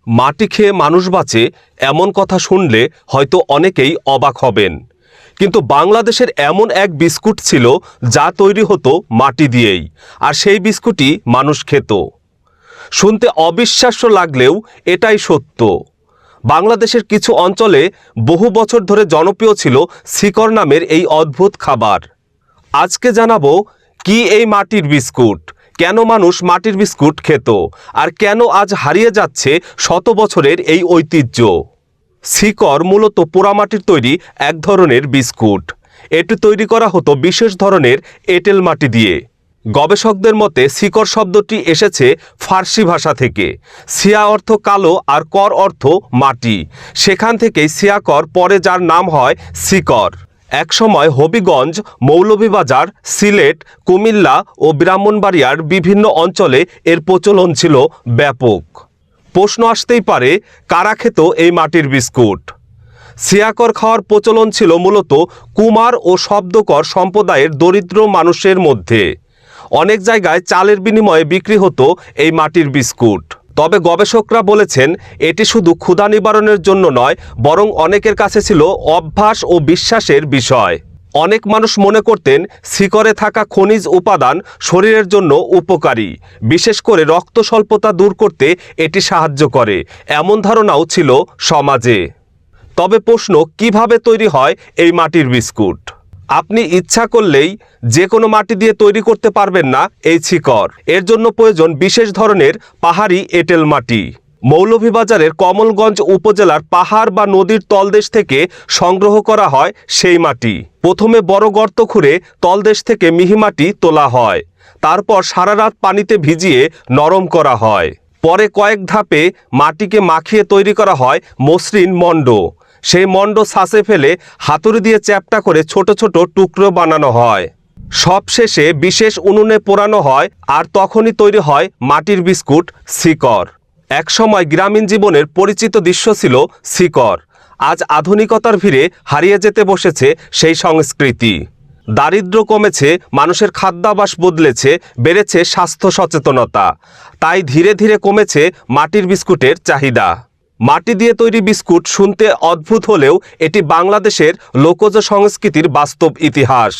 মাটি খেয়ে মানুষ বাঁচে এমন কথা শুনলে হয়তো অনেকেই অবাক হবেন, কিন্তু বাংলাদেশের এমন এক বিস্কুট ছিল যা তৈরি হতো মাটি দিয়েই, আর সেই বিস্কুটই মানুষ খেত। শুনতে অবিশ্বাস্য লাগলেও এটাই সত্য। বাংলাদেশের কিছু অঞ্চলে বহু বছর ধরে জনপ্রিয় ছিল শিকর নামের এই অদ্ভুত খাবার। আজকে জানাবো কি এই মাটির বিস্কুট, কেন মানুষ মাটির বিস্কুট খেত, আর কেন আজ হারিয়ে যাচ্ছে শত বছরের এই ঐতিহ্য। শিকর মূলত পোড়ামাটির তৈরি এক ধরনের বিস্কুট। এটি তৈরি করা হতো বিশেষ ধরনের এঁটেল মাটি দিয়ে। গবেষকদের মতে শিকর শব্দটি এসেছে ফার্সি ভাষা থেকে। সিয়া অর্থ কালো আর কর অর্থ মাটি, সেখান থেকেই সিয়াকর পরে যার নাম হয় শিকর। একসময় হবিগঞ্জ, মৌলভীবাজার, সিলেট, কুমিল্লা ও ব্রাহ্মণবাড়িয়ার বিভিন্ন অঞ্চলে এর প্রচলন ছিল ব্যাপক। প্রশ্ন আসতেই পারে, কারা খেত এই মাটির বিস্কুট? সিয়াকর খাওয়ার প্রচলন ছিল মূলত কুমার ও শব্দকর সম্প্রদায়ের দরিদ্র মানুষের মধ্যে। অনেক জায়গায় চালের বিনিময়ে বিক্রি হতো এই মাটির বিস্কুট। তবে গবেষকরা বলেছেন এটি শুধু ক্ষুধা নিবারণের জন্য নয়, বরং অনেকের কাছে ছিল অভ্যাস ও বিশ্বাসের বিষয়। অনেক মানুষ মনে করতেন শিকরে থাকা খনিজ উপাদান শরীরের জন্য উপকারী, বিশেষ করে রক্ত স্বল্পতা দূর করতে এটি সাহায্য করে, এমন ধারণাও ছিল সমাজে। তবে প্রশ্ন, কিভাবে তৈরি হয় এই মাটির বিস্কুট? আপনি ইচ্ছা করলেই যে কোনো মাটি দিয়ে তৈরি করতে পারবেন না এই শিকর। এর জন্য প্রয়োজন বিশেষ ধরনের পাহাড়ি এঁটেল মাটি। মৌলভীবাজারের কমলগঞ্জ উপজেলার পাহাড় বা নদীর তলদেশ থেকে সংগ্রহ করা হয় সেই মাটি। প্রথমে বড় গর্ত খুঁড়ে তলদেশ থেকে মিহি মাটি তোলা হয়, তারপর সারা রাত পানিতে ভিজিয়ে নরম করা হয়। পরে কয়েক ধাপে মাটিকে মাখিয়ে তৈরি করা হয় মসৃণ মণ্ড। সেই মণ্ড ছাঁচে ফেলে হাতুড়ি দিয়ে চ্যাপ্টা করে ছোট ছোট টুকরো বানানো হয়। সবশেষে বিশেষ উনুনে পোড়ানো হয়, আর তখনই তৈরি হয় মাটির বিস্কুট শিকর। একসময় গ্রামীণ জীবনের পরিচিত দৃশ্য ছিল শিকর। আজ আধুনিকতার ভিড়ে হারিয়ে যেতে বসেছে সেই সংস্কৃতি। দারিদ্র্য কমেছে, মানুষের খাদ্যাভ্যাস বদলেছে, বেড়েছে স্বাস্থ্য সচেতনতা। তাই ধীরে ধীরে কমেছে মাটির বিস্কুটের চাহিদা। মাটি দিয়ে তৈরি বিস্কুট শুনতে অদ্ভুত হলেও এটি বাংলাদেশের লোকজ সংস্কৃতির বাস্তব ইতিহাস।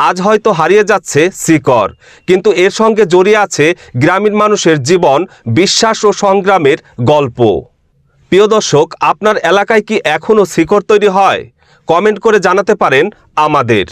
আজ হয়তো হারিয়ে যাচ্ছে শিকর, কিন্তু এর সঙ্গে জড়িয়ে আছে গ্রামীণ মানুষের জীবন, বিশ্বাস ও সংগ্রামের গল্প। প্রিয় দর্শক, আপনার এলাকায় কি এখনও শিকর তৈরি হয়? কমেন্ট করে জানাতে পারেন আমাদের।